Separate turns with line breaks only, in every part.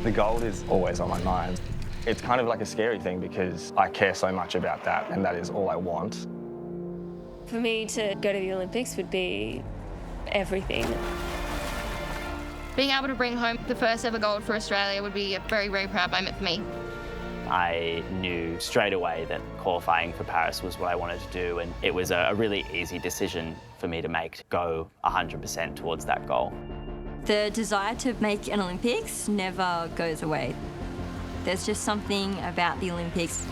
The gold is always on my mind. It's kind of like a scary thing because I care so much about that, and that is all I want.
For me to go to the Olympics would be everything.
Being able to bring home the first ever gold for Australia would be a very, very proud moment for me.
I knew straight away that qualifying for Paris was what I wanted to do, and it was a really easy decision for me to make, to go 100% towards that goal.
The desire to make an Olympics never goes away. There's just something about the Olympics.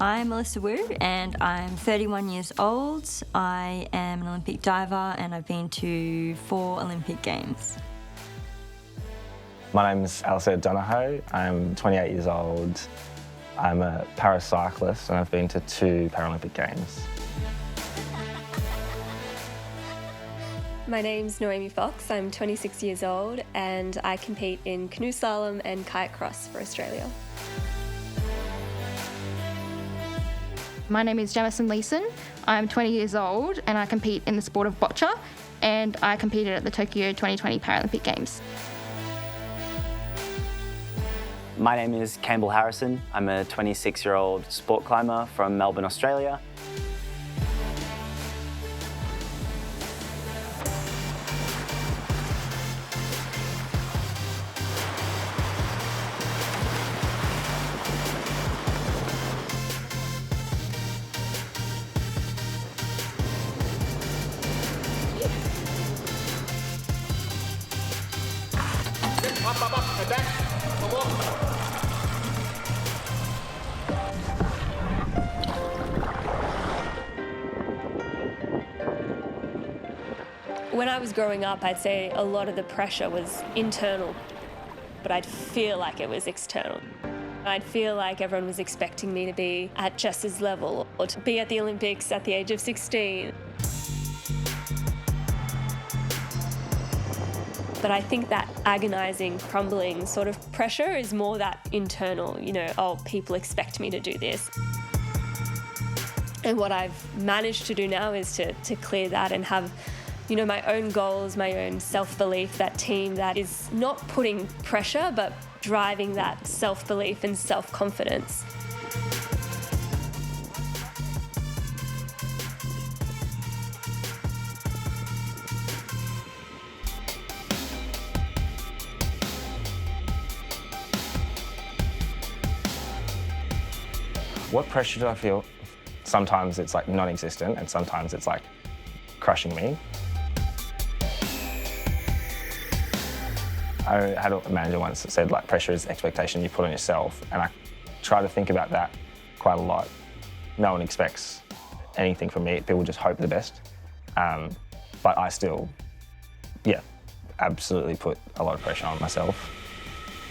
I'm Melissa Wu and I'm 31 years old. I am an Olympic diver and I've been to 4 Olympic Games.
My name's Alistair Donohoe. I'm 28 years old. I'm a paracyclist and I've been to 2 Paralympic Games.
My name's Noemie Fox. I'm 26 years old and I compete in canoe slalom and kayak cross for Australia.
My name is Jamieson Leeson. I'm 20 years old and I compete in the sport of Boccia, and I competed at the Tokyo 2020 Paralympic Games.
My name is Campbell Harrison. I'm a 26-year-old sport climber from Melbourne, Australia.
When I was growing up, I'd say a lot of the pressure was internal, but I'd feel like it was external. I'd feel like everyone was expecting me to be at Jess's level or to be at the Olympics at the age of 16. But I think that agonising, crumbling sort of pressure is more that internal, oh, people expect me to do this. And what I've managed to do now is to clear that and have my own goals, my own self-belief, that team that is not putting pressure, but driving that self-belief and self-confidence.
What pressure do I feel? Sometimes it's like non-existent and sometimes it's like crushing me. I had a manager once that said like pressure is expectation you put on yourself, and I try to think about that quite a lot. No one expects anything from me, people just hope the best. But I still, absolutely put a lot of pressure on myself.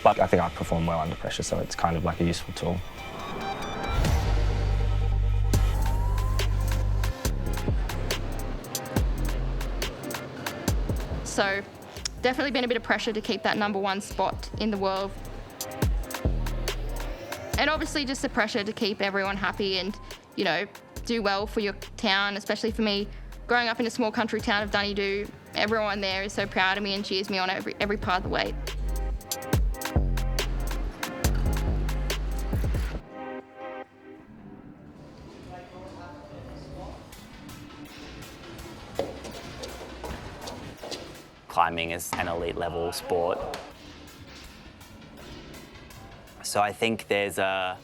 But I think I perform well under pressure, so it's kind of like a useful tool.
So definitely been a bit of pressure to keep that #1 spot in the world. And obviously just the pressure to keep everyone happy and, do well for your town, especially for me. Growing up in a small country town of Dunedoo, everyone there is so proud of me and cheers me on every part of the way.
Climbing is an elite level sport. So I think there's a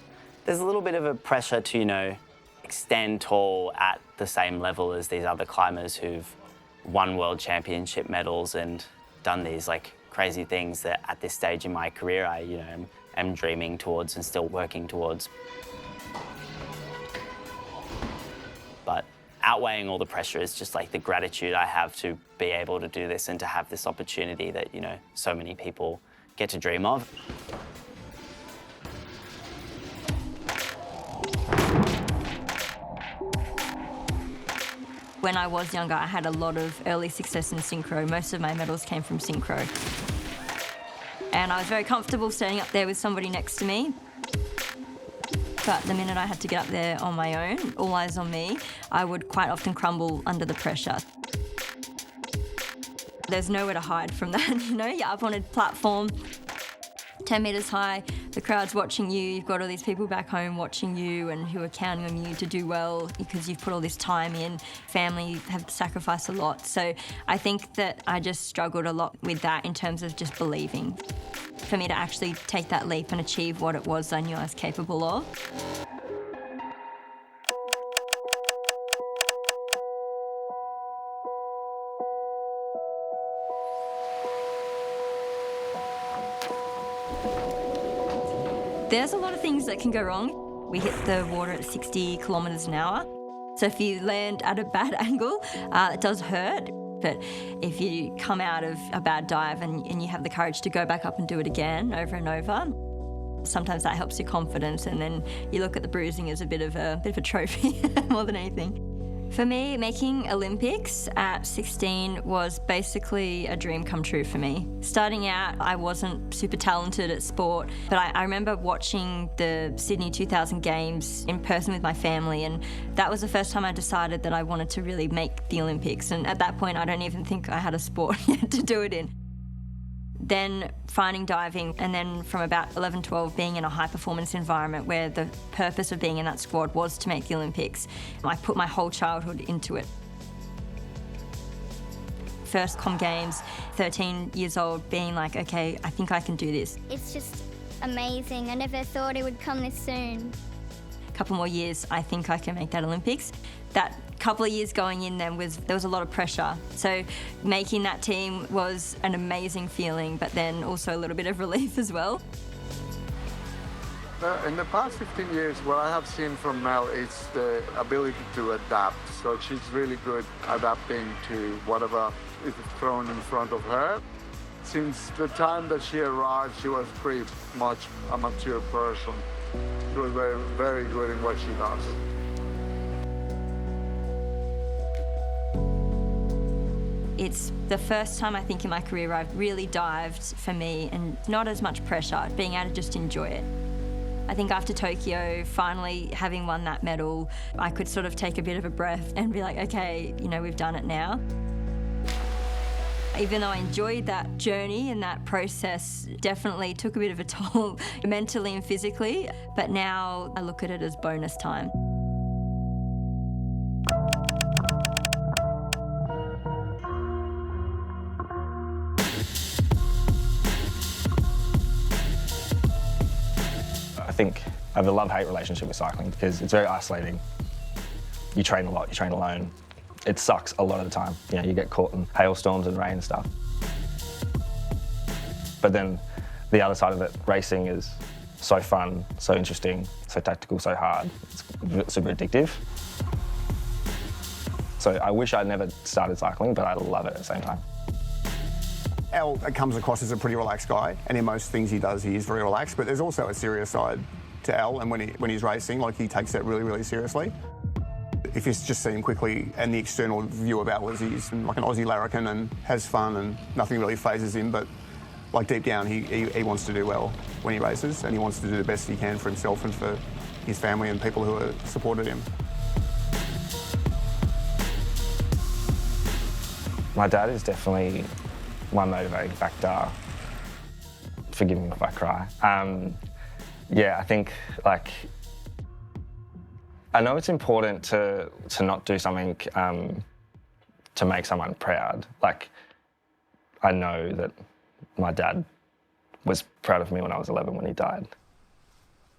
little bit of a pressure to, stand tall at the same level as these other climbers who've won world championship medals and done these like crazy things that at this stage in my career I, am dreaming towards and still working towards. But outweighing all the pressure is just like the gratitude I have to be able to do this and to have this opportunity that, you know, so many people get to dream of.
When I was younger, I had a lot of early success in synchro. Most of my medals came from synchro. And I was very comfortable standing up there with somebody next to me. But the minute I had to get up there on my own, all eyes on me, I would quite often crumble under the pressure. There's nowhere to hide from that, you know? You're up on a platform, 10 metres high, the crowd's watching you, you've got all these people back home watching you and who are counting on you to do well because you've put all this time in. Family have sacrificed a lot. So I think that I just struggled a lot with that in terms of just believing. For me to actually take that leap and achieve what it was I knew I was capable of. There's a lot of things that can go wrong. We hit the water at 60 kilometres an hour. So if you land at a bad angle, it does hurt. But if you come out of a bad dive and you have the courage to go back up and do it again over and over, sometimes that helps your confidence, and then you look at the bruising as a bit of a trophy more than anything. For me, making Olympics at 16 was basically a dream come true for me. Starting out, I wasn't super talented at sport, but I remember watching the Sydney 2000 Games in person with my family, and that was the first time I decided that I wanted to really make the Olympics. And at that point, I don't even think I had a sport yet to do it in. Then finding diving, and then from about 11, 12, being in a high-performance environment where the purpose of being in that squad was to make the Olympics. I put my whole childhood into it. First Com Games, 13 years old, being like, okay, I think I can do this.
It's just amazing. I never thought it would come this soon.
A couple more years, I think I can make that Olympics. That couple of years going in then there was a lot of pressure. So making that team was an amazing feeling, but then also a little bit of relief as well.
In the past 15 years, what I have seen from Mel is the ability to adapt. So she's really good adapting to whatever is thrown in front of her. Since the time that she arrived, she was pretty much a mature person. She was very, very good in what she does.
It's the first time I think in my career I've really dived for me, and not as much pressure, being able to just enjoy it. I think after Tokyo, finally having won that medal, I could sort of take a bit of a breath and be like, okay, you know, we've done it now. Even though I enjoyed that journey and that process, definitely took a bit of a toll mentally and physically, but now I look at it as bonus time.
I think I have a love-hate relationship with cycling because it's very isolating. You train a lot, you train alone. It sucks a lot of the time. You know, you get caught in hailstorms and rain and stuff. But then the other side of it, racing is so fun, so interesting, so tactical, so hard. It's super addictive. So I wish I'd never started cycling, but I love it at the same time.
Al comes across as a pretty relaxed guy, and in most things he does, he is very relaxed, but there's also a serious side to Al, and when he's racing, like, he takes that really, really seriously. If you just see him quickly, and the external view of Al is he's like an Aussie larrikin and has fun and nothing really phases him, but like deep down he wants to do well when he races, and he wants to do the best he can for himself and for his family and people who have supported him.
My dad is definitely one motivating factor. Forgive me if I cry. Yeah, I think, like, I know it's important to not do something to make someone proud. Like, I know that my dad was proud of me when I was 11 when he died.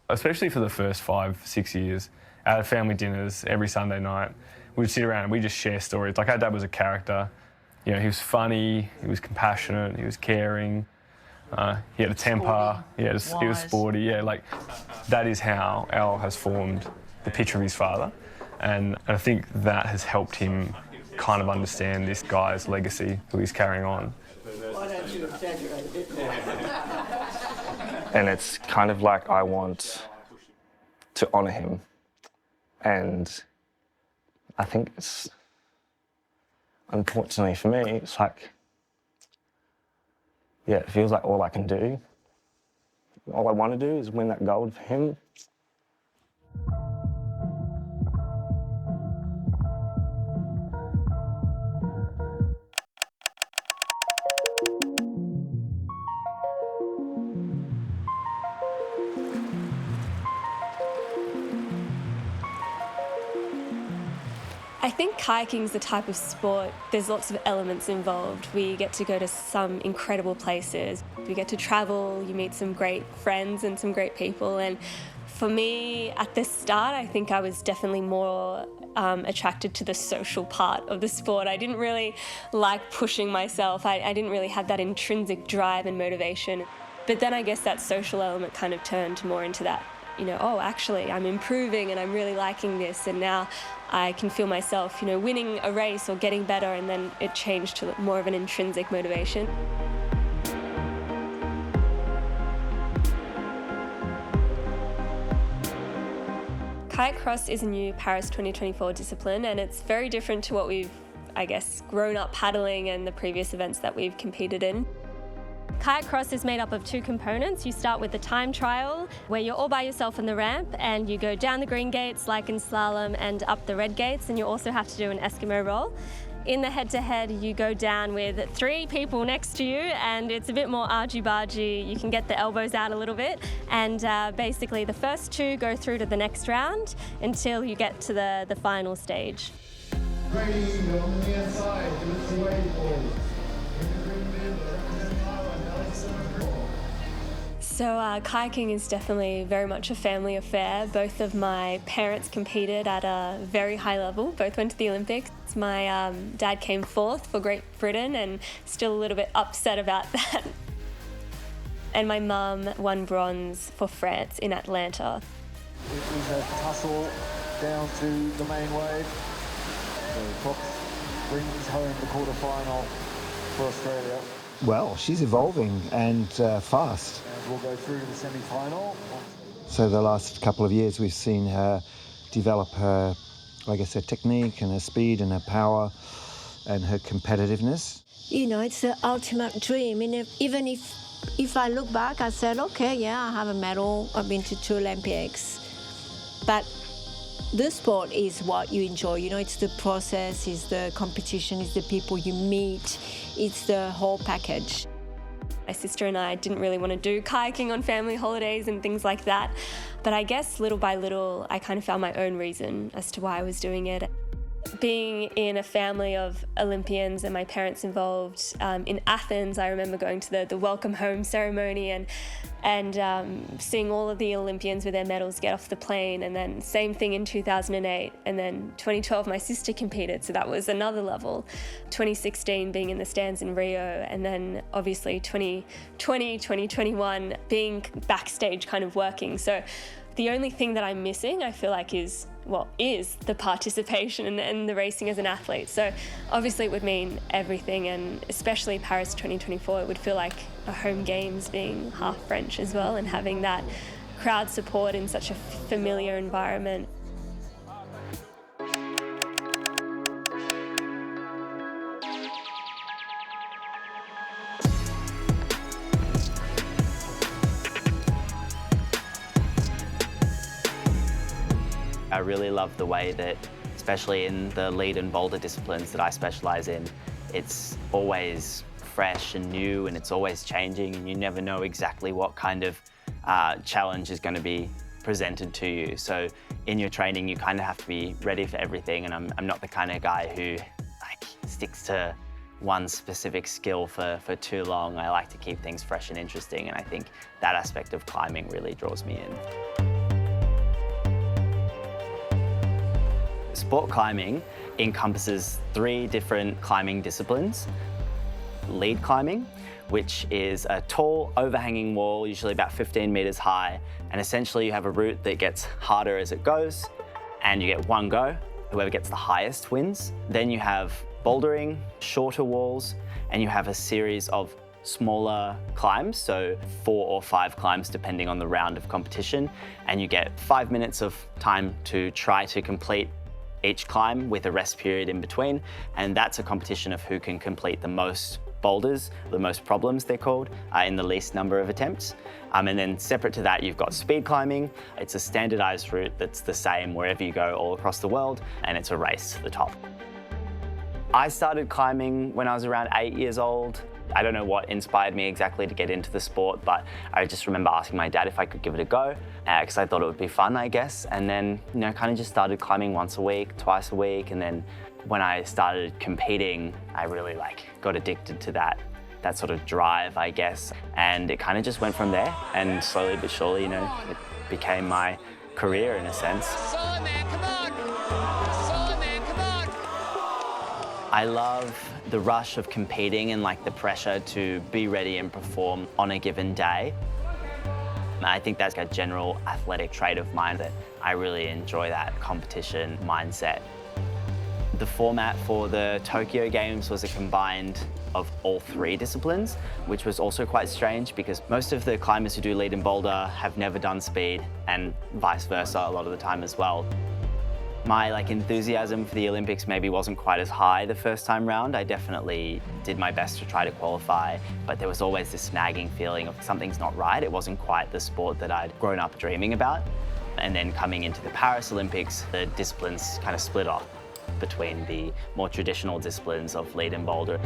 Especially for the first 5, 6 years, at family dinners every Sunday night, we'd sit around and we'd just share stories. Like, our dad was a character. You know, he was funny, he was compassionate, he was caring, he had a temper, he was sporty. Yeah, like, that is how Al has formed the picture of his father. And I think that has helped him kind of understand this guy's legacy who he's carrying on.
Why don't you exaggerate a bit more?
And it's kind of like I want to honour him. And I think it's, unfortunately for me, it's like, yeah, it feels like all I can do, all I want to do is win that gold for him.
I think kayaking's the type of sport, there's lots of elements involved. We get to go to some incredible places. We get to travel, you meet some great friends and some great people. And for me, at the start, I think I was definitely more attracted to the social part of the sport. I didn't really like pushing myself. I didn't really have that intrinsic drive and motivation. But then I guess that social element kind of turned more into that, you know, oh, actually, I'm improving and I'm really liking this, and now I can feel myself, you know, winning a race or getting better, and then it changed to more of an intrinsic motivation. Kayak cross is a new Paris 2024 discipline, and it's very different to what we've, I guess, grown up paddling and the previous events that we've competed in. Kayak cross is made up of two components. You start with the time trial, where you're all by yourself on the ramp, and you go down the green gates like in slalom and up the red gates, and you also have to do an Eskimo roll. In the head-to-head, you go down with 3 people next to you, and it's a bit more argy-bargy. You can get the elbows out a little bit, and basically the first 2 go through to the next round until you get to the final stage.
Ready, on the inside, give it away, boys.
So kayaking is definitely very much a family affair. Both of my parents competed at a very high level. Both went to the Olympics. My dad came 4th for Great Britain, and still a little bit upset about that. And my mum won bronze for France in Atlanta.
It was a tussle down to the main wave. So Fox brings home the quarterfinal for Australia.
Well, she's evolving and fast.
And we'll go through to the semi-final.
So the last couple of years we've seen her develop her, like I said, technique and her speed and her power and her competitiveness.
You know, it's the ultimate dream. And even if I look back, I said, okay, yeah, I have a medal. I've been to 2 Olympics. But this sport is what you enjoy. You know, it's the process, it's the competition, it's the people you meet, it's the whole package.
My sister and I didn't really want to do kayaking on family holidays and things like that. But I guess little by little, I kind of found my own reason as to why I was doing it. Being in a family of Olympians and my parents involved, in Athens, I remember going to the welcome home ceremony and seeing all of the Olympians with their medals get off the plane, and then same thing in 2008, and then 2012 my sister competed, so that was another level. 2016 being in the stands in Rio, and then obviously 2020, 2021 being backstage kind of working. So the only thing that I'm missing, I feel like, is the participation and the racing as an athlete. So obviously it would mean everything, and especially Paris 2024, it would feel like a home games being half French as well, and having that crowd support in such a familiar environment.
I really love the way that, especially in the lead and boulder disciplines that I specialise in, it's always fresh and new, and it's always changing, and you never know exactly what kind of challenge is going to be presented to you. So in your training, you kind of have to be ready for everything, and I'm not the kind of guy who sticks to one specific skill for too long. I like to keep things fresh and interesting, and I think that aspect of climbing really draws me in. Sport climbing encompasses 3 different climbing disciplines. Lead climbing, which is a tall, overhanging wall, usually about 15 meters high, and essentially you have a route that gets harder as it goes. and you get one go. Whoever gets the highest wins. Then you have bouldering, shorter walls, and you have a series of smaller climbs, so 4 or 5 climbs depending on the round of competition, and you get 5 minutes of time to try to complete each climb with a rest period in between, and that's a competition of who can complete the most boulders, the most problems they're called, in the least number of attempts. And then separate to that, you've got speed climbing. It's a standardized route that's the same wherever you go all across the world, and it's a race to the top. I started climbing when I was around 8 years old. I don't know what inspired me exactly to get into the sport, but I just remember asking my dad if I could give it a go, because I thought it would be fun, I guess. And then, kind of just started climbing once a week, twice a week. And then when I started competing, I really got addicted to that sort of drive, I guess. And it kind of just went from there. And slowly but surely, it became my career in a sense.
Solid man, come on! Solid man, come on!
I love the rush of competing and the pressure to be ready and perform on a given day. I think that's a general athletic trait of mine, that I really enjoy that competition mindset. The format for the Tokyo Games was a combined of all 3 disciplines, which was also quite strange because most of the climbers who do lead and boulder have never done speed, and vice versa a lot of the time as well. My enthusiasm for the Olympics maybe wasn't quite as high the first time round. I definitely did my best to try to qualify, but there was always this nagging feeling of something's not right. It wasn't quite the sport that I'd grown up dreaming about. And then coming into the Paris Olympics, the disciplines kind of split off between the more traditional disciplines of lead and boulder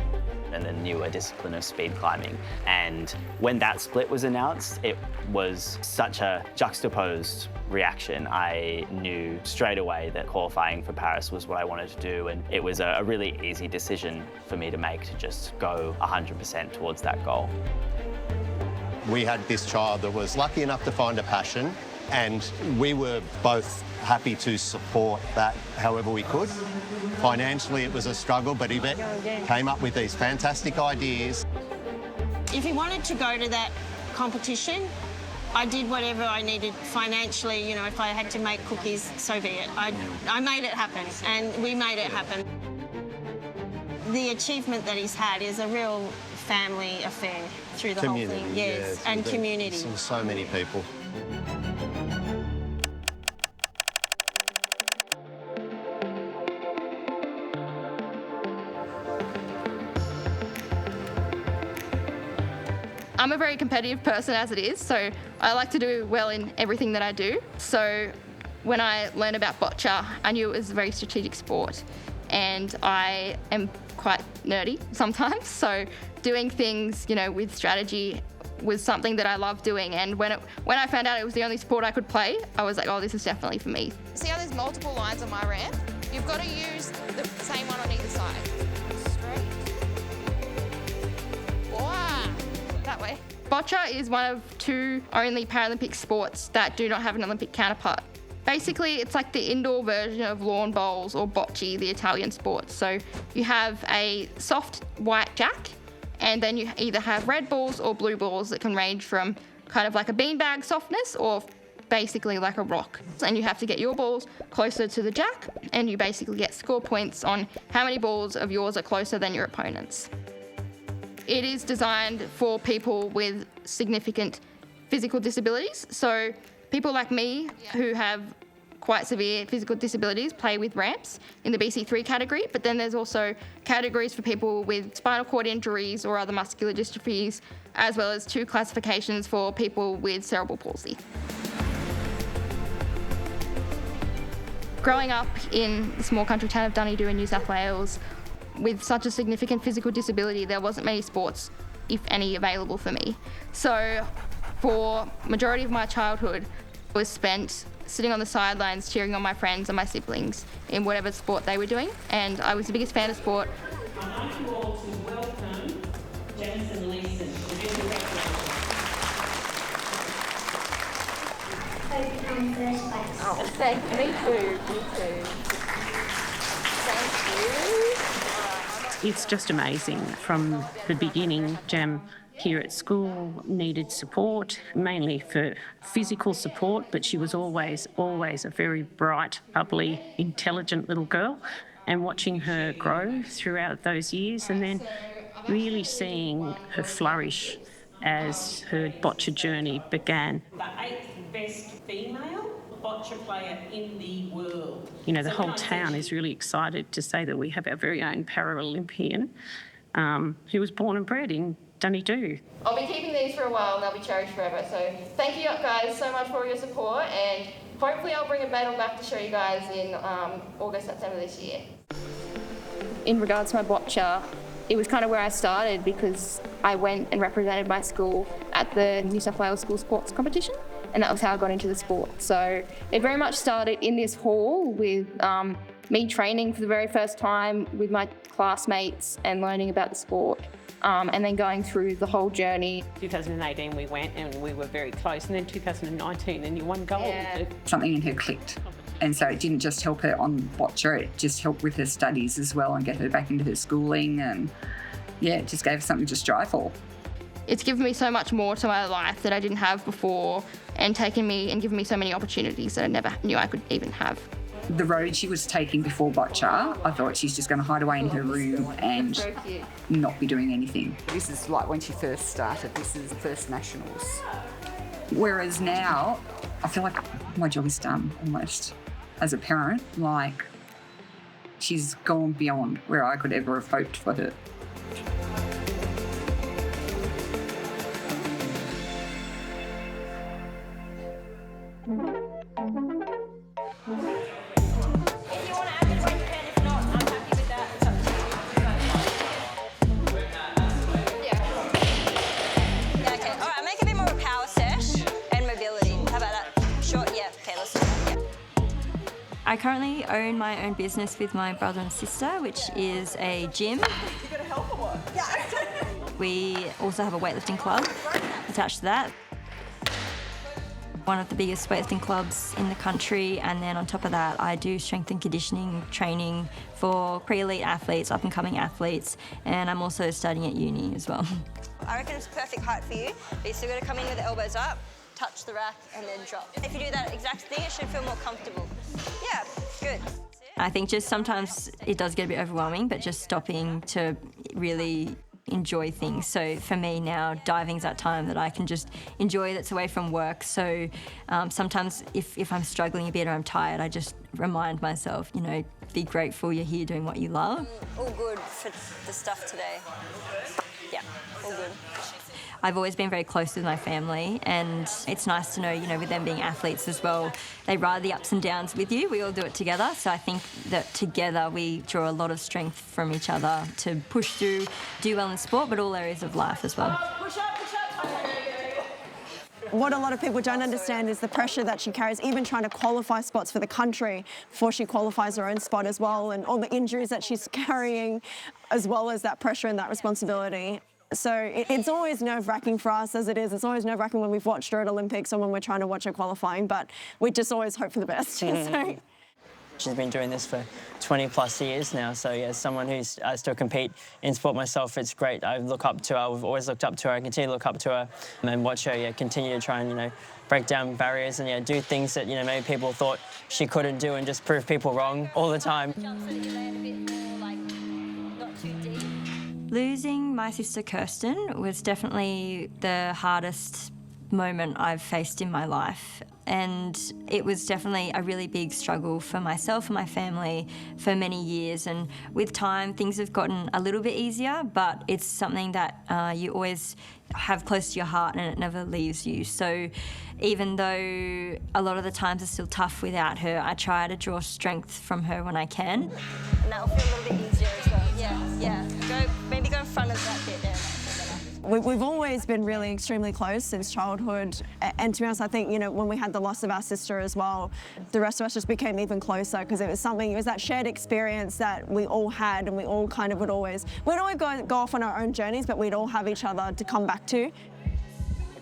and the newer discipline of speed climbing. And when that split was announced, it was such a juxtaposed reaction. I knew straight away that qualifying for Paris was what I wanted to do, and it was a really easy decision for me to make to just go 100% towards that goal.
We had this child that was lucky enough to find a passion, and we were both happy to support that however we could. Financially, it was a struggle, but Yvette came up with these fantastic ideas.
If he wanted to go to that competition, I did whatever I needed financially. If I had to make cookies, so be it. I made it happen, and we made it happen. The achievement that he's had is a real family affair through the
Community,
whole thing. Yes, and community.
So many people.
I'm a very competitive person as it is, so I like to do well in everything that I do. So when I learned about Boccia, I knew it was a very strategic sport, and I am quite nerdy sometimes, so doing things, with strategy was something that I love doing. And when I found out it was the only sport I could play, I was like, oh, this is definitely for me.
See how there's multiple lines on my ramp? You've got to use the same one on either side. Straight. Wow. That way.
Boccia is one of 2 only Paralympic sports that do not have an Olympic counterpart. Basically, it's like the indoor version of lawn bowls or bocce, the Italian sport. So you have a soft white jack, and then you either have red balls or blue balls that can range from kind of like a beanbag softness or basically like a rock. And you have to get your balls closer to the jack, and you basically get score points on how many balls of yours are closer than your opponent's. It is designed for people with significant physical disabilities. So people like me who have quite severe physical disabilities play with ramps in the BC3 category, but then there's also categories for people with spinal cord injuries or other muscular dystrophies, as well as 2 classifications for people with cerebral palsy. Growing up in the small country town of Dunedoo in New South Wales, with such a significant physical disability, there wasn't many sports, if any, available for me. So for majority of my childhood was spent sitting on the sidelines cheering on my friends and my siblings in whatever sport they were doing, and I was the biggest fan of sport.
I'd like you all to welcome Jamieson Leeson.
Oh, thank you. Me too. Thank you.
It's just amazing. From the beginning, Jam
here at school needed support, mainly for physical support, but she was always a very bright, bubbly, intelligent little girl. And watching her grow throughout those years and then really seeing her flourish as her boccia journey began.
The 8th best female boccia player in the world.
You know, the whole town is really excited to say that we have our very own Paralympian who was born and bred in Dunedoo.
I'll be keeping these for a while and they'll be cherished forever. So thank you guys so much for all your support, and hopefully I'll bring a medal back to show you guys in August, September this year. In regards to my boccia, it was kind of where I started because I went and represented my school at the New South Wales School Sports Competition, and that was how I got into the sport. So it very much started in this hall with me training for the very first time with my classmates and learning about the sport. And then going through the whole journey.
2018 we went and we were very close, and then 2019 and you won gold. Yeah.
Something in her clicked. And so it didn't just help her on boccia, it just helped with her studies as well and get her back into her schooling, and yeah, it just gave her something to strive for.
It's given me so much more to my life that I didn't have before, and taken me and given me so many opportunities that I never knew I could even have.
The road she was taking before boccia, I thought she's just going to hide away in her room and not be doing anything.
This is like when she first started, this is the first nationals.
Whereas now, I feel like my job is done almost. As a parent, like, she's gone beyond where I could ever have hoped for her.
I currently own my own business with my brother and sister, which is a gym.
You got to help or what? Yeah.
We also have a weightlifting club attached to that. One of the biggest weightlifting clubs in the country, and then on top of that I do strength and conditioning training for pre-elite athletes, up-and-coming athletes, and I'm also studying at uni as well.
I reckon it's perfect height for you, but you still got to come in with the elbows up, touch the rack and then drop. If you do that exact thing, it should feel more comfortable. Yeah, good.
I think just sometimes it does get a bit overwhelming, but just stopping to really enjoy things. So for me now, diving's that time that I can just enjoy that's away from work. So sometimes if I'm struggling a bit or I'm tired, I just remind myself, you know, be grateful you're here doing what you love.
All good for the stuff today. Yeah, all good.
I've always been very close with my family, and it's nice to know, you know, with them being athletes as well, they ride the ups and downs with you. We all do it together. So I think that together we draw a lot of strength from each other to push through, do well in sport, but all areas of life as well.
Push up, push up.
What a lot of people don't understand is the pressure that she carries, even trying to qualify spots for the country before she qualifies her own spot as well, and all the injuries that she's carrying, as well as that pressure and that responsibility. So it's always nerve-wracking for us, as it is. It's always nerve-wracking when we've watched her at Olympics or when we're trying to watch her qualifying, but we just always hope for the best. So.
She's been doing this for 20 plus years now, so yeah, as someone who's I still compete in sport myself, it's great. I look up to her. I've always looked up to her. I continue to look up to her and watch her continue to try and, you know, break down barriers and do things that, you know, maybe people thought she couldn't do, and just prove people wrong all the time.
Losing my sister Kirsten was definitely the hardest moment I've faced in my life. And it was definitely a really big struggle for myself and my family for many years. And with time, things have gotten a little bit easier, but it's something that you always have close to your heart and it never leaves you. So even though a lot of the times are still tough without her, I try to draw strength from her when I can.
And that'll feel a little bit easier as well. Yeah. Maybe go in front of that bit there.
We've always been really extremely close since childhood, and to be honest, I think, you know, when we had the loss of our sister as well, the rest of us just became even closer because it was that shared experience that we all had, and we all kind of we'd always go off on our own journeys, but we'd all have each other to come back to.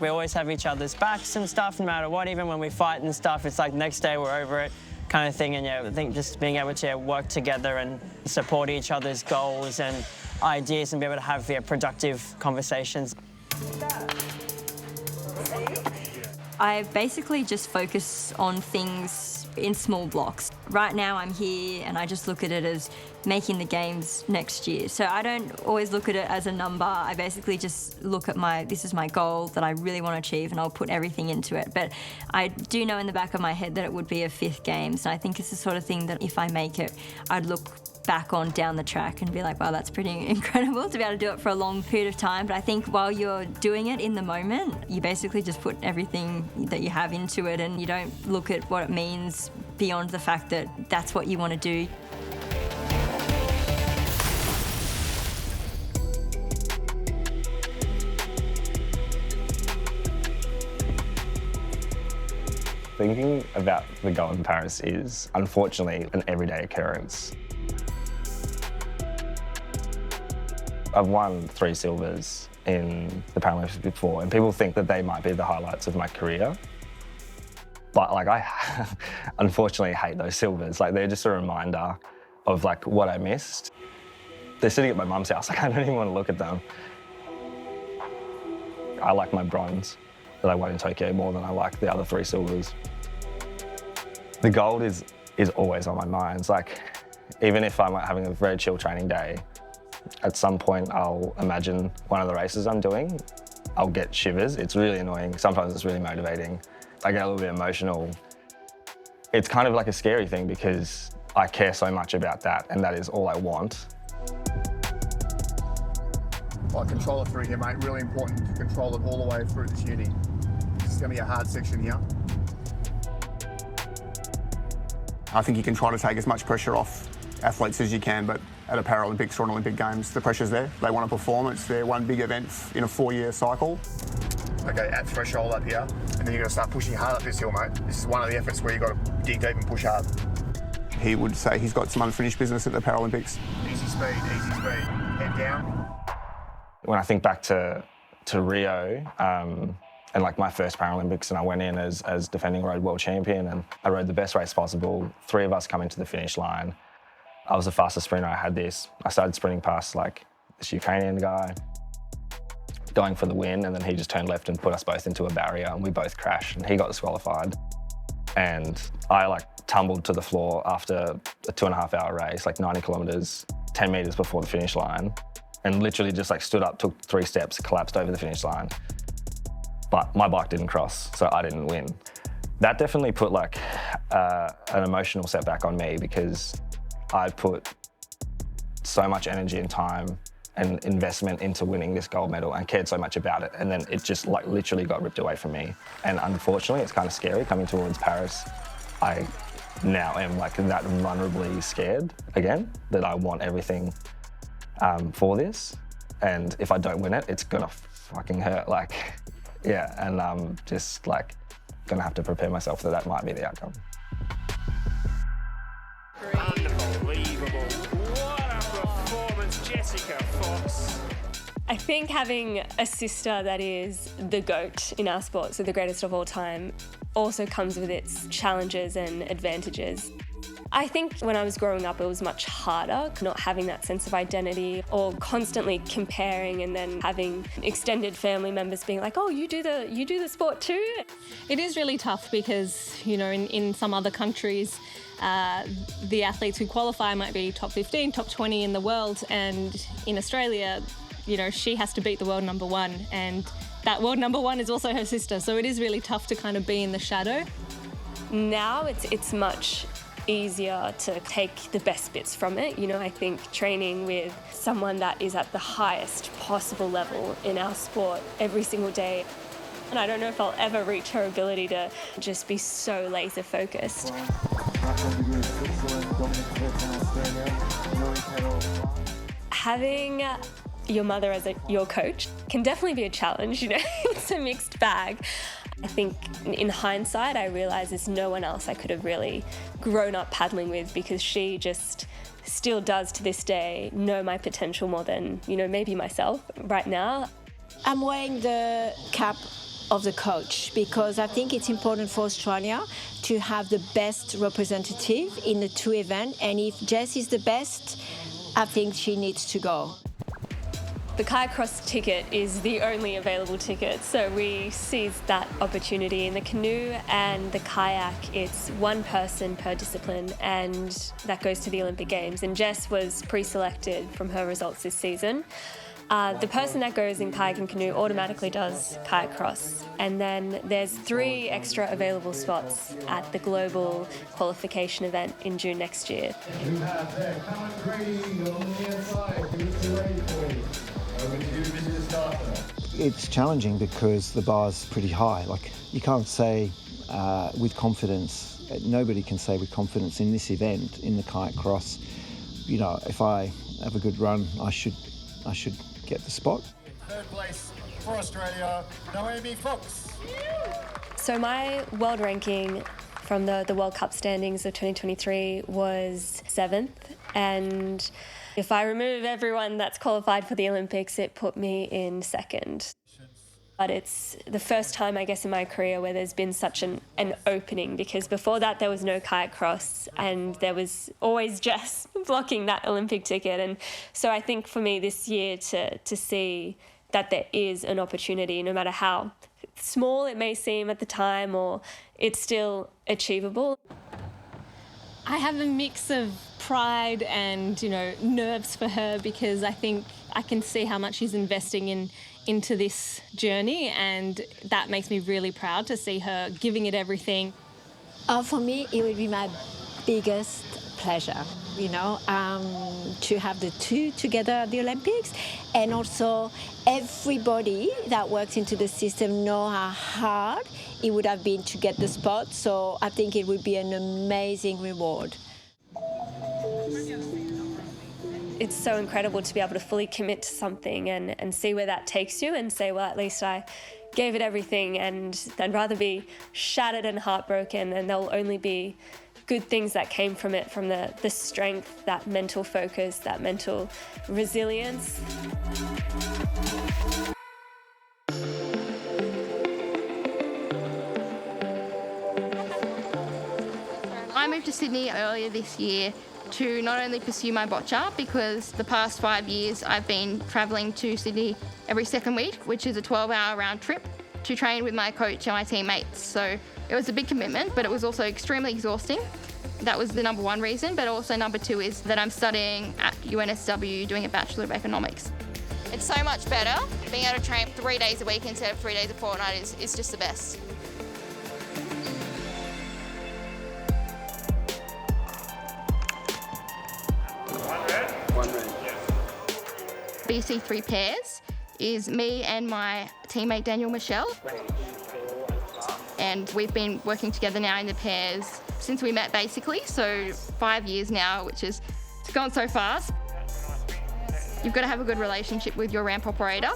We always have each other's backs and stuff, no matter what. Even when we fight and stuff, it's like next day we're over it kind of thing. And I think just being able to work together and support each other's goals and ideas and be able to have productive conversations.
I basically just focus on things in small blocks. Right now I'm here and I just look at it as making the games next year. So I don't always look at it as a number. I basically just look at this is my goal that I really want to achieve, and I'll put everything into it. But I do know in the back of my head that it would be a 5th Games. And I think it's the sort of thing that if I make it, I'd look back on down the track and be like, wow, that's pretty incredible to be able to do it for a long period of time. But I think while you're doing it in the moment, you basically just put everything that you have into it, and you don't look at what it means beyond the fact that that's what you want to do.
Thinking about the goal in Paris is, unfortunately, an everyday occurrence. I've won 3 silvers in the Paralympics before, and people think that they might be the highlights of my career. But like, I unfortunately hate those silvers. Like, they're just a reminder of like what I missed. They're sitting at my mum's house. Like, I don't even want to look at them. I like my bronze that I won in Tokyo more than I like the other 3 silvers. The gold is always on my mind. It's like, even if I'm having a very chill training day, at some point I'll imagine one of the races I'm doing. I'll get shivers. It's really annoying. Sometimes it's really motivating. I get a little bit emotional. It's kind of like a scary thing because I care so much about that, and that is all I want.
Like, control it through here, mate. Really important to control it all the way through this uni. This is going to be a hard section here. I think you can try to take as much pressure off athletes as you can, but at a Paralympics or an Olympic Games, the pressure's there. They want to perform. It's their one big event in a 4-year cycle. Okay, at threshold up here, and then you've got to start pushing hard up this hill, mate. This is one of the efforts where you've got to dig deep and push hard. He would say he's got some unfinished business at the Paralympics. Easy speed, head down.
When I think back to Rio, and like my first Paralympics, and I went in as defending road world champion, and I rode the best race possible. 3 of us coming to the finish line. I was the fastest sprinter. I had this. I started sprinting past like this Ukrainian guy, going for the win, and then he just turned left and put us both into a barrier, and we both crashed, and he got disqualified. And I like tumbled to the floor after a 2.5-hour race, like 90 kilometres, 10 metres before the finish line, and literally just like stood up, took 3 steps, collapsed over the finish line. But my bike didn't cross, so I didn't win. That definitely put like an emotional setback on me, because I put so much energy and time and investment into winning this gold medal and cared so much about it, and then it just like literally got ripped away from me. And unfortunately, it's kind of scary coming towards Paris. I now am like that vulnerably scared again, that I want everything for this, and if I don't win it, it's gonna fucking hurt. Like, yeah, and I'm just like gonna have to prepare myself that might be the outcome.
Unbelievable. What a performance, Jessica Fox.
I think having a sister that is the GOAT in our sport, so the greatest of all time, also comes with its challenges and advantages. I think when I was growing up, it was much harder, not having that sense of identity or constantly comparing, and then having extended family members being like, oh, you do the sport too?
It is really tough because, you know, in some other countries, the athletes who qualify might be top 15, top 20 in the world, and in Australia, you know, she has to beat the world number 1, and that world number 1 is also her sister, so it is really tough to kind of be in the shadow.
Now it's much easier to take the best bits from it. You know, I think training with someone that is at the highest possible level in our sport every single day, and I don't know if I'll ever reach her ability to just be so laser focused. Having your mother as your coach can definitely be a challenge, you know. It's a mixed bag. I think in hindsight, I realise there's no one else I could have really grown up paddling with, because she just still does to this day know my potential more than, you know, maybe myself right now.
I'm wearing the cap of the coach because I think it's important for Australia to have the best representative in the 2 events, and if Jess is the best, I think she needs to go.
The kayak cross ticket is the only available ticket, so we seized that opportunity. In the canoe and the kayak, it's one person per discipline, and that goes to the Olympic Games. And Jess was pre-selected from her results this season. The person that goes in kayak and canoe automatically does kayak cross. And then there's 3 extra available spots at the global qualification event in June next year.
It's challenging because the bar's pretty high. Like, you can't say with confidence, nobody can say with confidence in this event, in the kayak cross, you know, if I have a good run, I should get the spot.
Third place for Australia, Noemie Fox.
So my world ranking from the World Cup standings of 2023 was 7th, and if I remove everyone that's qualified for the Olympics, it put me in 2nd. But it's the first time, I guess, in my career where there's been such an opening, because before that there was no kayak cross and there was always Jess blocking that Olympic ticket. And so I think for me this year to see that there is an opportunity, no matter how small it may seem at the time, or it's still achievable.
I have a mix of pride and, you know, nerves for her, because I think I can see how much she's investing into this journey, and that makes me really proud to see her giving it everything.
For me, it would be my biggest pleasure, you know, to have the two together at the Olympics, and also everybody that works into the system know how hard it would have been to get the spot, so I think it would be an amazing reward.
It's so incredible to be able to fully commit to something and see where that takes you and say, well, at least I gave it everything, and I'd rather be shattered and heartbroken, and there'll only be good things that came from it, from the strength, that mental focus, that mental resilience.
I moved to Sydney earlier this year to not only pursue my boccia, because the past 5 years I've been travelling to Sydney every second week, which is a 12-hour round trip, to train with my coach and my teammates. So it was a big commitment, but it was also extremely exhausting. That was the number 1 reason, but also number 2 is that I'm studying at UNSW doing a Bachelor of Economics.
It's so much better. Being able to train 3 days a week instead of 3 days a fortnight is just the best.
BC3 pairs is me and my teammate Daniel Michelle, and we've been working together now in the pairs since we met, basically, so 5 years now, which is, it's gone so fast. You've got to have a good relationship with your ramp operator.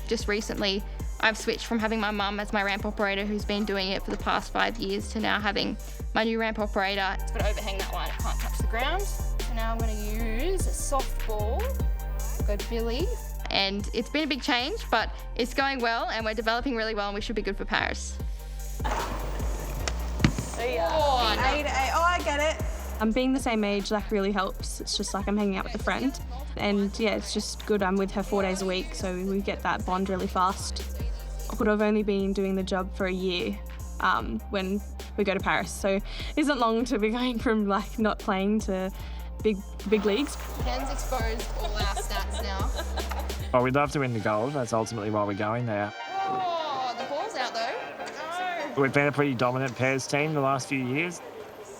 Just recently I've switched from having my mum as my ramp operator, who's been doing it for the past 5 years, to now having my new ramp operator.
It's got to overhang that one, it can't touch the ground. So now I'm going to use a soft ball. Go Billy.
And it's been a big change, but it's going well and we're developing really well, and we should be good for Paris.
Oh,
I get it.
Being the same age really helps. It's just like I'm hanging out with a friend, and yeah, it's just good. I'm with her 4 days a week, so we get that bond really fast. I would have only been doing the job for a year when we go to Paris, so it isn't long to be going from not playing to big leagues.
Ken's exposed all our stats now.
Well, we'd love to win the gold. That's ultimately why we're going there.
Oh, the ball's out though. No.
We've been a pretty dominant pairs team the last few years.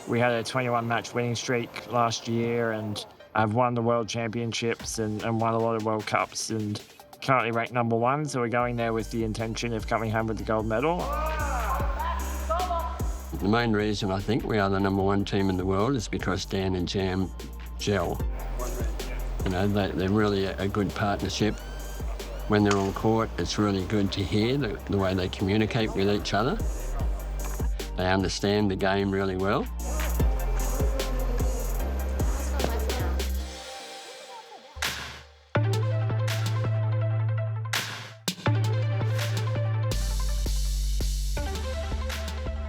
We had a 21-match winning streak last year, and I've won the World Championships and won a lot of World Cups, and currently ranked number 1, so we're going there with the intention of coming home with the gold medal.
The main reason I think we are the number 1 team in the world is because Dan and Jam gel. You know, they're really a good partnership. When they're on court, it's really good to hear the way they communicate with each other. They understand the game really well.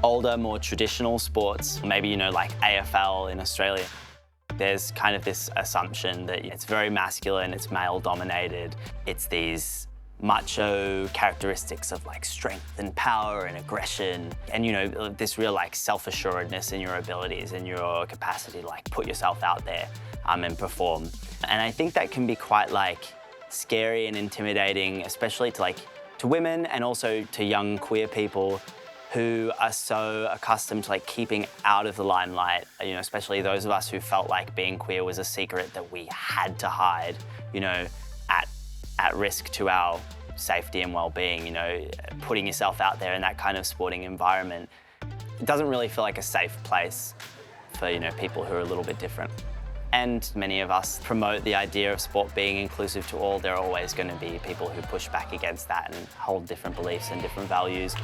Older, more traditional sports, maybe, like AFL in Australia, There's kind of this assumption that it's very masculine, it's male-dominated, it's these macho characteristics of like strength and power and aggression, and you know, this real like self-assuredness in your abilities and your capacity to like put yourself out there and perform. And I think that can be quite like scary and intimidating, especially to women and also to young queer people who are so accustomed to like keeping out of the limelight, you know, especially those of us who felt like being queer was a secret that we had to hide, you know, at risk to our safety and well-being, you know, putting yourself out there in that kind of sporting environment. It doesn't really feel like a safe place for, you know, people who are a little bit different. And many of us promote the idea of sport being inclusive to all. There are always going to be people who push back against that and hold different beliefs and different values.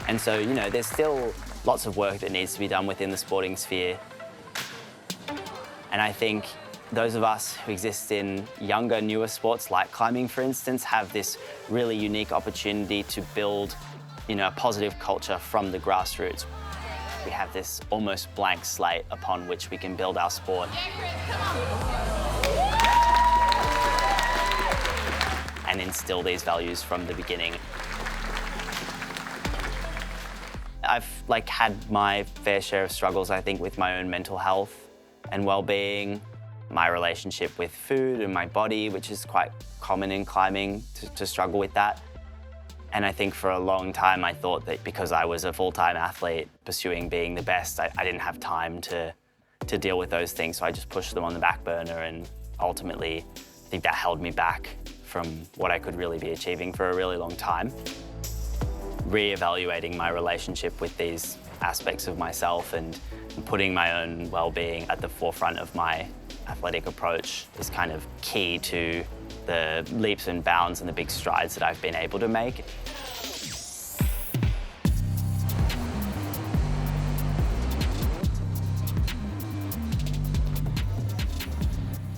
And so, you know, there's still lots of work that needs to be done within the sporting sphere. And I think those of us who exist in younger, newer sports like climbing, for instance, have this really unique opportunity to build, you know, a positive culture from the grassroots. We have this almost blank slate upon which we can build our sport. And instill these values from the beginning. I've like had my fair share of struggles, I think, with my own mental health and well-being, my relationship with food and my body, which is quite common in climbing to struggle with that. And I think for a long time I thought that because I was a full-time athlete pursuing being the best, I didn't have time to deal with those things, so I just pushed them on the back burner, and ultimately I think that held me back from what I could really be achieving for a really long time. Re-evaluating my relationship with these aspects of myself and putting my own well-being at the forefront of my athletic approach is kind of key to the leaps and bounds and the big strides that I've been able to make.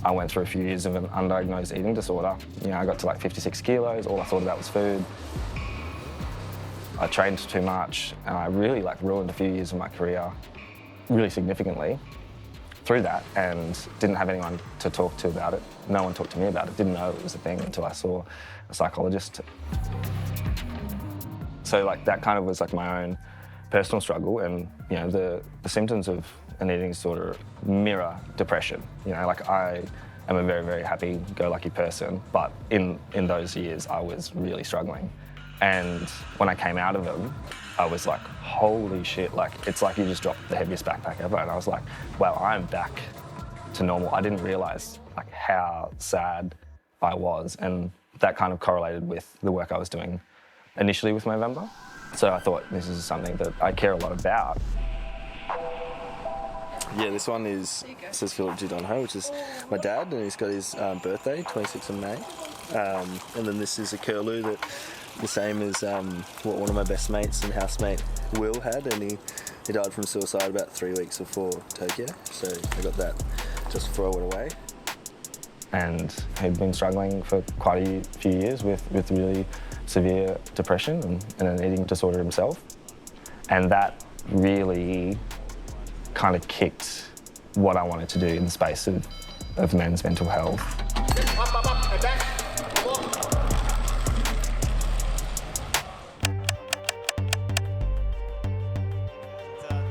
I went through a few years of an undiagnosed eating disorder. You know, I got to like 56 kilos, all I thought about was food. I trained too much, and I really like ruined a few years of my career really significantly through that, and didn't have anyone to talk to about it. No one talked to me about it. Didn't know it was a thing until I saw a psychologist. So like that kind of was like my own personal struggle, and you know the symptoms of an eating disorder mirror depression. You know, like I am a very, very happy-go-lucky person, but in those years I was really struggling. And when I came out of them, I was like, holy shit, like, it's like you just dropped the heaviest backpack ever. And I was like, wow, I'm back to normal. I didn't realize like how sad I was. And that kind of correlated with the work I was doing initially with Movember. So I thought this is something that I care a lot about.
Yeah, this one says Philip G. Donohoe, which is my dad, and he's got his birthday, 26th of May. And then this is a curlew that the same as what one of my best mates and housemate Will had, and he died from suicide about 3 weeks before Tokyo, so I got that just before I went away.
And he'd been struggling for quite a few years with really severe depression and an eating disorder himself. And that really kind of kicked what I wanted to do in the space of men's mental health.
Up, and back.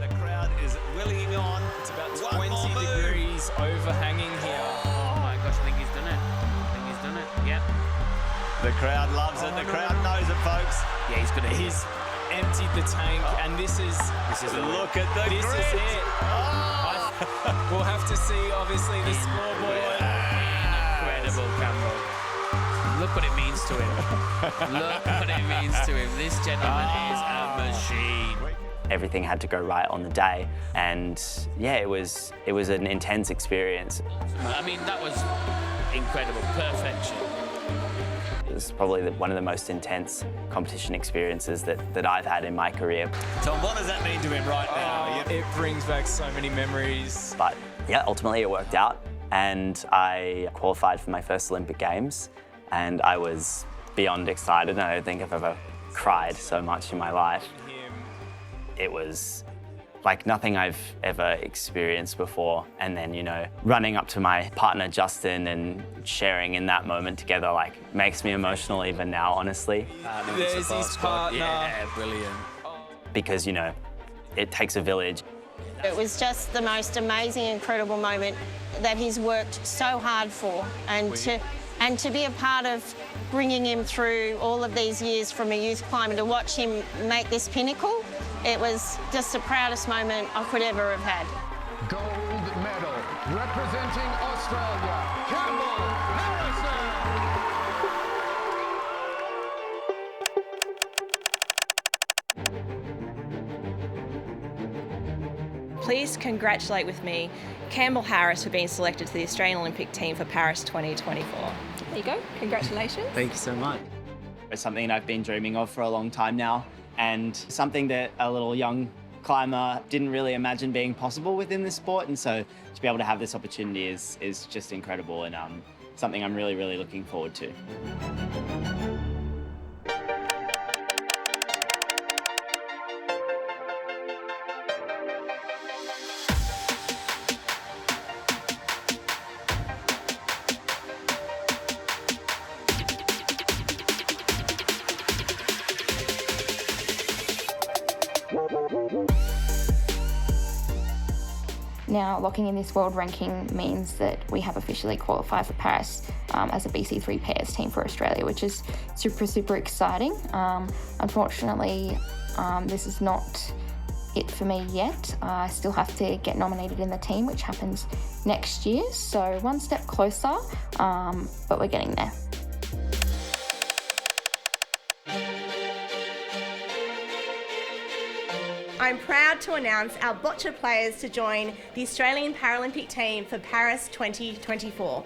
The crowd is willing on. It's about 20 degrees overhanging here.
Oh my gosh, I think he's done it. Yep.
The crowd loves it. The crowd knows it, folks.
Yeah, he's gonna.
He's emptied the tank, and this is look at the
This
grid.
is it.
We'll have to see, obviously, the scoreboard.
Incredible, Campbell. Look what it means to him. Look what it means to him. This gentleman is a machine.
Everything had to go right on the day, and yeah, it was an intense experience.
I mean, that was incredible. Perfection.
It was probably one of the most intense competition experiences that I've had in my career.
Tom, what does that mean to him right now? It brings back so many memories.
But yeah, ultimately it worked out, and I qualified for my first Olympic Games, and I was beyond excited, and I don't think I've ever cried so much in my life. It was like nothing I've ever experienced before. And then, you know, running up to my partner, Justin, and sharing in that moment together, like, makes me emotional even now, honestly.
There's his partner. Yeah, brilliant.
Because, you know, it takes a village.
It was just the most amazing, incredible moment that he's worked so hard for, and to be a part of bringing him through all of these years from a youth climber to watch him make this pinnacle, it was just the proudest moment I could ever have had.
Gold medal representing Australia, Campbell Harrison.
Please congratulate with me Campbell Harris for being selected to the Australian Olympic team for Paris 2024. There you go, congratulations.
Thank you so much. It's something I've been dreaming of for a long time now, and something that a little young climber didn't really imagine being possible within this sport, and so to be able to have this opportunity is just incredible, and something I'm really, really looking forward to.
Now, locking in this world ranking means that we have officially qualified for Paris as a BC3 pairs team for Australia, which is super, super exciting. Unfortunately, this is not it for me yet. I still have to get nominated in the team, which happens next year. So one step closer, but we're getting there.
I'm proud to announce our Boccia players to join the Australian Paralympic team for Paris 2024.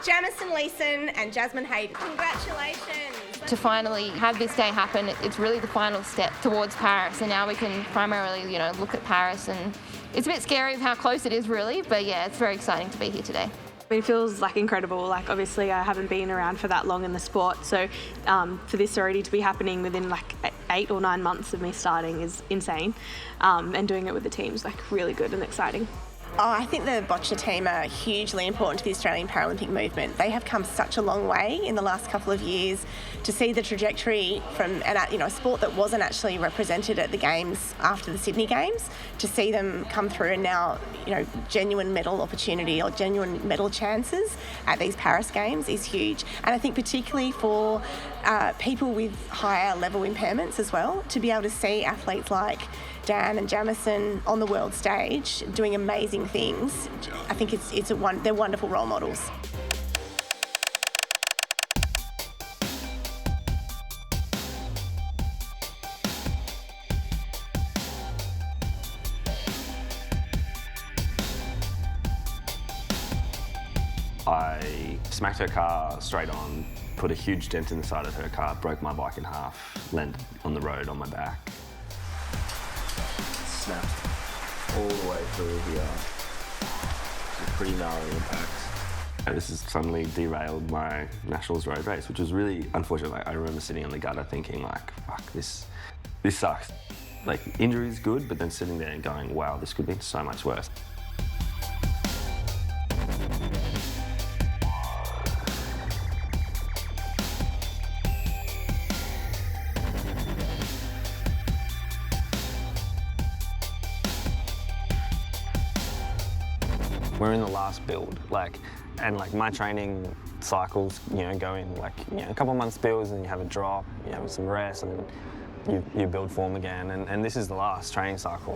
Jamieson Leeson and Jasmine Hayden, congratulations.
To finally have this day happen, it's really the final step towards Paris, and now we can primarily, look at Paris, and it's a bit scary of how close it is really, but yeah, it's very exciting to be here today.
It feels incredible. Obviously I haven't been around for that long in the sport, so for this already to be happening within 8 or 9 months of me starting is insane, and doing it with the team is really good and exciting.
I think the Boccia team are hugely important to the Australian Paralympic movement. They have come such a long way in the last couple of years. To see the trajectory from a sport that wasn't actually represented at the Games after the Sydney Games, to see them come through and now, genuine medal opportunity or genuine medal chances at these Paris Games is huge. And I think particularly for people with higher level impairments as well, to be able to see athletes like Dan and Jamieson on the world stage doing amazing things, I think they're wonderful role models.
I smacked her car straight on, put a huge dent in the side of her car, broke my bike in half, landed on the road on my back. Snapped all the way through here. It's a pretty gnarly impact. And this has suddenly derailed my Nationals road race, which was really unfortunate. I remember sitting on the gutter thinking fuck, this sucks. Injury is good, but then sitting there and going, wow, this could be so much worse.
We're in the last build, and my training cycles, go in a couple of months builds, and you have a drop, you have some rest, and then you build form again. And this is the last training cycle.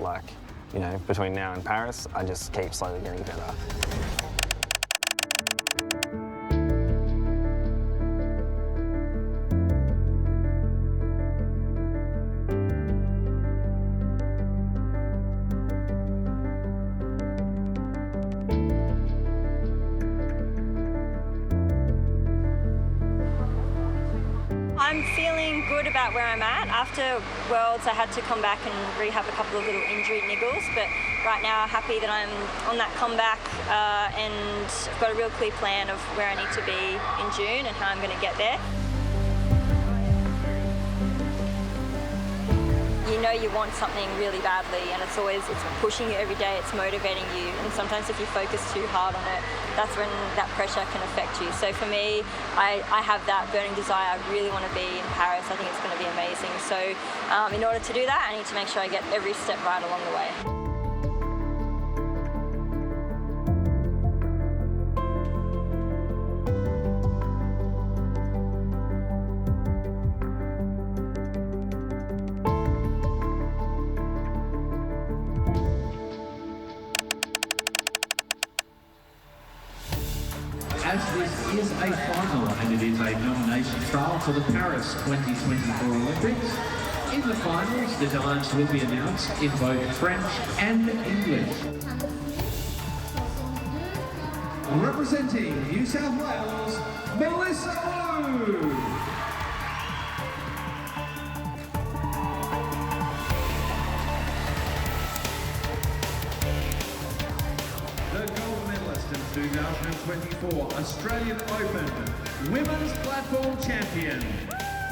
Between now and Paris, I just keep slowly getting better.
I'm feeling good about where I'm at. After Worlds, I had to come back and rehab a couple of little injury niggles, but right now I'm happy that I'm on that comeback and I've got a real clear plan of where I need to be in June and how I'm going to get there. you know you want something really badly, and it's pushing you every day, it's motivating you, and sometimes if you focus too hard on it, that's when that pressure can affect you. So for me, I have that burning desire. I really want to be in Paris. I think it's going to be amazing. So in order to do that, I need to make sure I get every step right along the way.
As this is a final and it is a nomination trial for the Paris 2024 Olympics, in the finals the dance will be announced in both French and English. Representing New South Wales, Melissa Wu. The gold medalist in 2024 Australian Open Women's Platform Champion.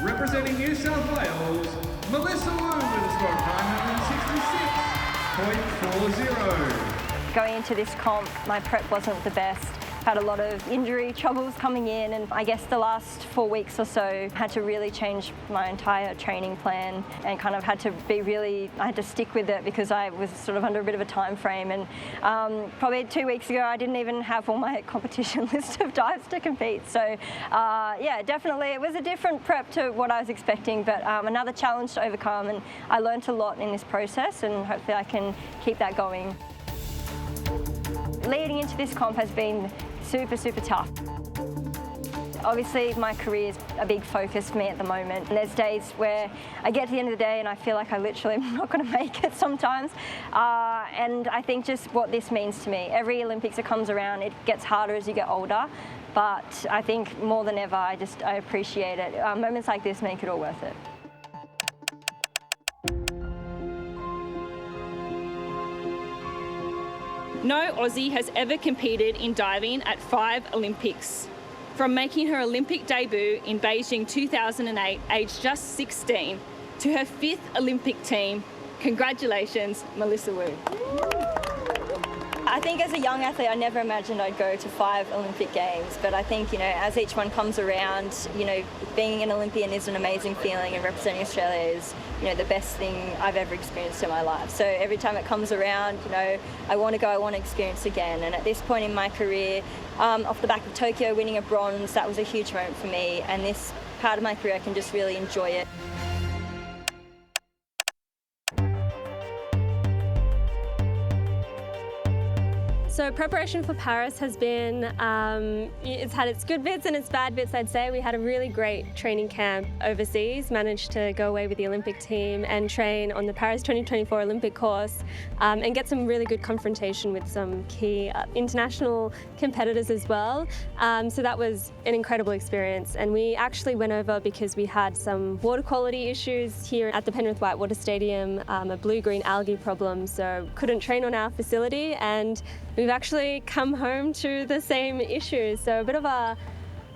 Representing New South Wales, Melissa Wu with a score of 966.40.
Going into this comp, my prep wasn't the best. Had a lot of injury troubles coming in, and I guess the last 4 weeks or so had to really change my entire training plan and kind of had to stick with it because I was sort of under a bit of a time frame. And probably 2 weeks ago I didn't even have all my competition list of dives to compete. So yeah, definitely it was a different prep to what I was expecting, but another challenge to overcome, and I learnt a lot in this process, and hopefully I can keep that going. Leading into this comp has been super, super tough. Obviously, my career is a big focus for me at the moment. And there's days where I get to the end of the day and I feel like I literally am not going to make it sometimes. And I think just what this means to me. Every Olympics that comes around, it gets harder as you get older. But I think more than ever, I appreciate it. Moments like this make it all worth it.
No Aussie has ever competed in diving at 5 Olympics. From making her Olympic debut in Beijing 2008, aged just 16, to her 5th Olympic team, congratulations, Melissa Wu.
I think as a young athlete, I never imagined I'd go to 5 Olympic Games, but I think, as each one comes around, being an Olympian is an amazing feeling, and representing Australia is, the best thing I've ever experienced in my life. So every time it comes around, I want to go, I want to experience again. And at this point in my career, off the back of Tokyo winning a bronze, that was a huge moment for me, and this part of my career, I can just really enjoy it.
So preparation for Paris has been, it's had its good bits and its bad bits, I'd say. We had a really great training camp overseas, managed to go away with the Olympic team and train on the Paris 2024 Olympic course and get some really good confrontation with some key international competitors as well. So that was an incredible experience. And we actually went over because we had some water quality issues here at the Penrith Whitewater Stadium, a blue-green algae problem, so couldn't train on our facility, and we've actually come home to the same issues. So a bit of a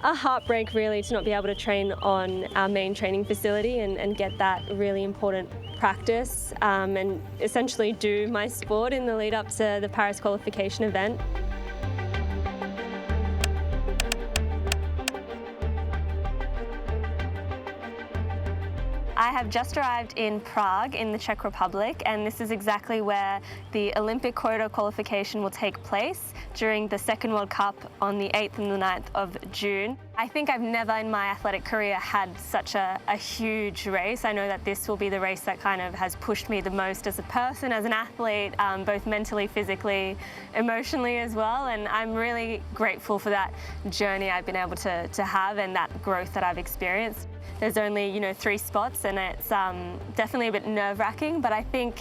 heartbreak really to not be able to train on our main training facility and get that really important practice and essentially do my sport in the lead up to the Paris qualification event. I have just arrived in Prague in the Czech Republic, and this is exactly where the Olympic corridor qualification will take place during the second World Cup on the 8th and the 9th of June. I think I've never in my athletic career had such a huge race. I know that this will be the race that kind of has pushed me the most as a person, as an athlete, both mentally, physically, emotionally as well, and I'm really grateful for that journey I've been able to have and that growth that I've experienced. There's only, 3 spots, and it's definitely a bit nerve-wracking, but I think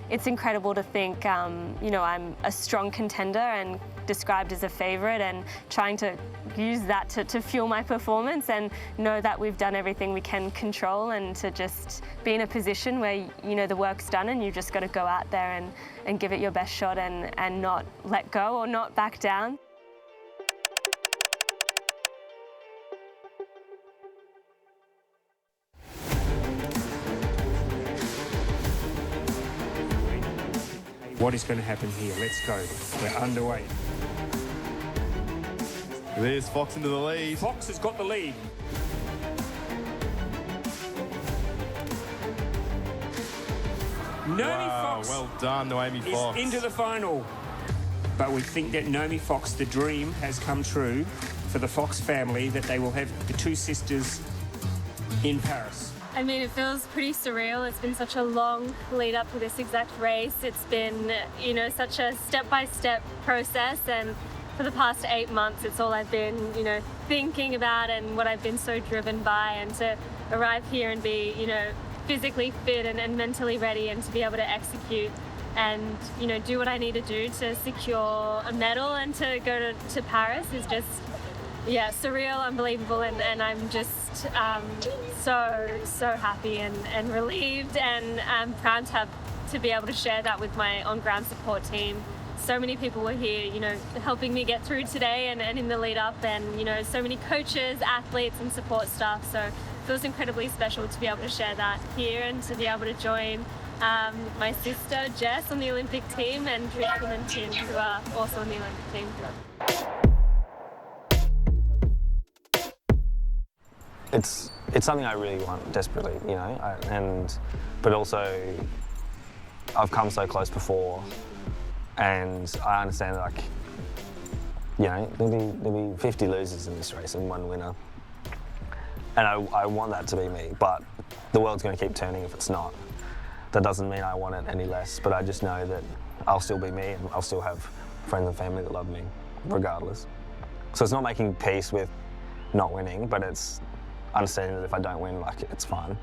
it's incredible to think, I'm a strong contender and described as a favourite, and trying to use that to fuel my performance and know that we've done everything we can control, and to just be in a position where, the work's done and you've just got to go out there and give it your best shot and not let go or not back down.
What is going to happen here? Let's go. We're underway.
There's Fox into the lead.
Fox has got the lead. Noemie Fox.
Well done, Noemie Fox.
Is into the final. But we think that Noemie Fox, the dream has come true for the Fox family, that they will have the two sisters in Paris.
I mean, it feels pretty surreal. It's been such a long lead up to this exact race. It's been, you know, such a step-by-step process, and for the past 8 months, it's all I've been, you know, thinking about and what I've been so driven by. And to arrive here and be, you know, physically fit and mentally ready, and to be able to execute and, you know, do what I need to do to secure a medal and to go to Paris is just, yeah, surreal, unbelievable, and I'm just so happy and relieved, and I'm proud to be able to share that with my on-ground support team. So many people were here, you know, helping me get through today and in the lead up, and, you know, so many coaches, athletes and support staff. So it feels incredibly special to be able to share that here and to be able to join my sister Jess on the Olympic team, and Tristan and Tim, who are also on the Olympic team.
It's something I really want desperately, you know, but also I've come so close before, and I understand that, like, you know, there'll be 50 losers in this race and 1 winner, and I want that to be me, but the world's going to keep turning if it's not. That doesn't mean I want it any less, but I just know that I'll still be me, and I'll still have friends and family that love me regardless. So it's not making peace with not winning, but it's understanding that if I don't win, like, it's fine.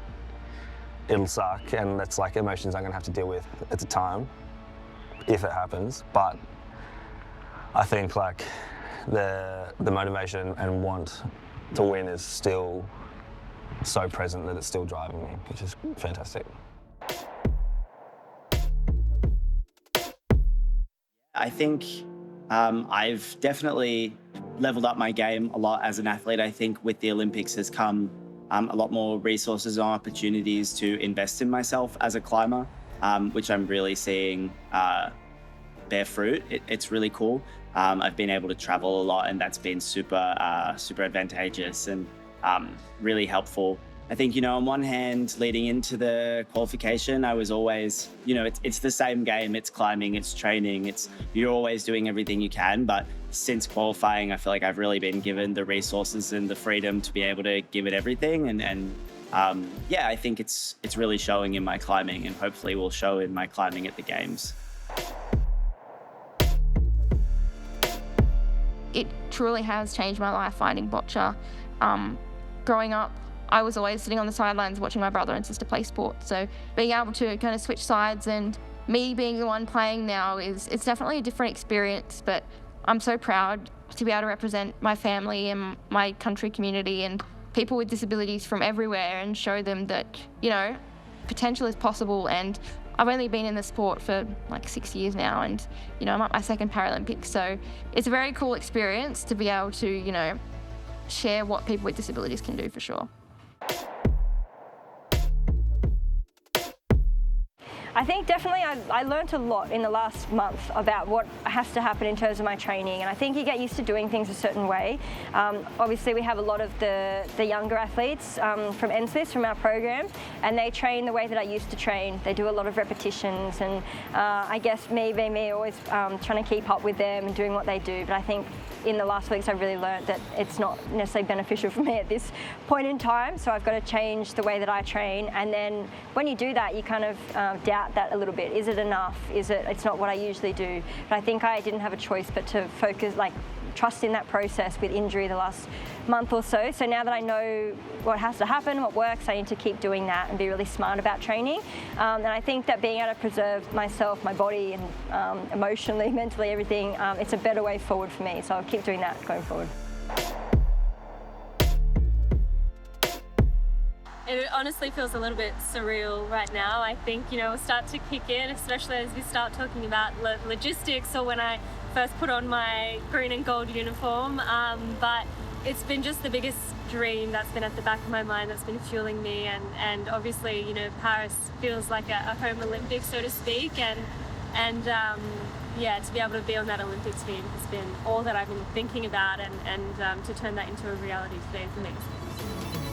It'll suck, and that's like emotions I'm gonna have to deal with at the time, if it happens. But I think, like, the motivation and want to win is still so present that it's still driving me, which is fantastic.
I think I've definitely leveled up my game a lot as an athlete. I think with the Olympics has come a lot more resources and opportunities to invest in myself as a climber, which I'm really seeing bear fruit. It's really cool. I've been able to travel a lot, and that's been super advantageous and really helpful. I think, you know, on one hand, leading into the qualification, I was always, you know, it's the same game. It's climbing, it's training, you're always doing everything you can. But since qualifying, I feel like I've really been given the resources and the freedom to be able to give it everything. And yeah, I think it's really showing in my climbing, and hopefully will show in my climbing at the Games.
It truly has changed my life finding boccia. Growing up, I was always sitting on the sidelines watching my brother and sister play sport. So being able to kind of switch sides and me being the one playing now it's definitely a different experience, but I'm so proud to be able to represent my family and my country community and people with disabilities from everywhere and show them that, you know, potential is possible. And I've only been in the sport for like 6 years now, and, you know, I'm at my second Paralympic. So it's a very cool experience to be able to, you know, share what people with disabilities can do, for sure.
I think definitely I learnt a lot in the last month about what has to happen in terms of my training, and I think you get used to doing things a certain way. Obviously we have a lot of the younger athletes from Indepth, from our program, and they train the way that I used to train. They do a lot of repetitions, and I guess me being me, always trying to keep up with them and doing what they do. But I think in the last weeks I've really learnt that it's not necessarily beneficial for me at this point in time, so I've got to change the way that I train. And then when you do that, you kind of doubt that a little bit. Is it enough? It's not what I usually do. But I think I didn't have a choice but to focus, like, trust in that process with injury the last month or so. So now that I know what has to happen, what works, I need to keep doing that and be really smart about training. And I think that being able to preserve myself, my body, and emotionally, mentally, everything, it's a better way forward for me. So I'll keep doing that going forward.
It honestly feels a little bit surreal right now. I think, you know, we'll start to kick in, especially as we start talking about logistics, or when I first put on my green and gold uniform. But it's been just the biggest dream that's been at the back of my mind, that's been fueling me. And obviously, you know, Paris feels like a home Olympics, so to speak. And And yeah, to be able to be on that Olympics team has been all that I've been thinking about, and to turn that into a reality today is amazing.